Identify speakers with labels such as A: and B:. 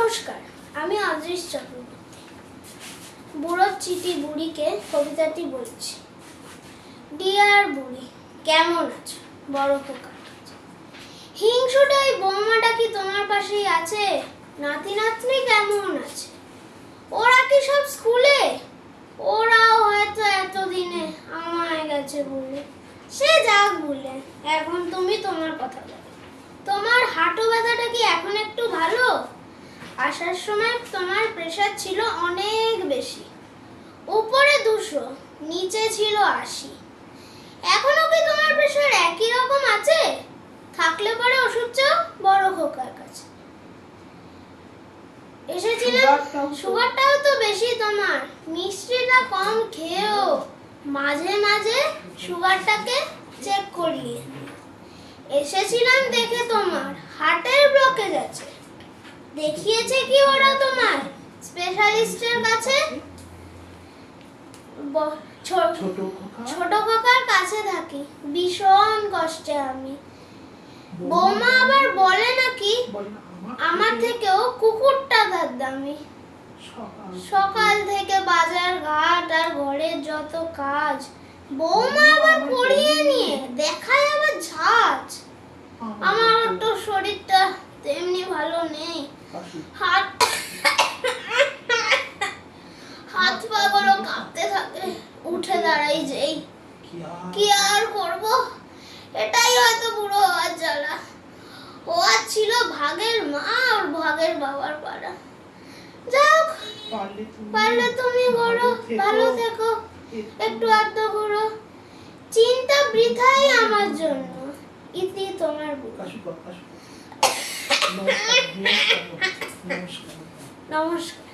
A: নমস্কার, আমি অদৃশ চক্রবর্তী। বুড়োর চিঠি বুড়িকে কবিতাটি বলছি। ডিয়ার বুড়ি, কেমন আছো? বড় খোকা, হিংসুটে ওই বৌমাটা কি তোমার পাশেই আছে? নাতি নাতনি কেমন আছে? ওরা কি সব স্কুলে? ওরাও হয়তো এতদিনে আমায় গেছে বলে। সে যাক বলে, এখন তুমি তোমার কথা বলো। তোমার হাঁটু ব্যথাটা কি এখন একটু ভালো? আসার সময় তোমার প্রেসার ছিল অনেক বেশি, উপরে 200, নিচে ছিল 80। এখনো কি তোমার প্রেসার একই রকম আছে? থাকলে পরে ওষুধ চাও বড় খোকার কাছে। এসেছিলাম, সুগারটাও তো বেশি তোমার, মিষ্টিটা কম খেয়েও মাঝে মাঝে সুগারটাকে চেক করিয়ে। এসেছিলাম দেখে তোমার হার্টের ব্লকেজ আছে। দেখিয়েছে কি ওরা তোমার স্পেশালিস্টের কাছে? ছোট খোকার কাছে থাকি, ভীষণ কষ্টে আমি। বৌমা আবার বলে নাকি আমার থেকেও কুকুরটা তার দামি। সকাল থেকে বাজার ঘাট আর ঘরের যত কাজ বৌমা আবার করিয়ে নিয়ে দেখায় আবার ঝাঁজ। আমার তো শরীরটা তেমনি ভালো নেই, হাত পা গুলো কাঁপতে থাকে, উঠে দাঁড়াই যেই। কি আর করব, এটাই হয়তো বুড়ো হওয়ার জ্বালা। ও আর ছিল ভাগের মা আর ভাগের বাবার পাড়া। যাও, পারলে তুমি করো, ভালো থেকো, একটু আধটু ঘুরো। চিন্তা বৃথাই আমার জন্য, ইতি তোমার বুড়ো। নমস্কার।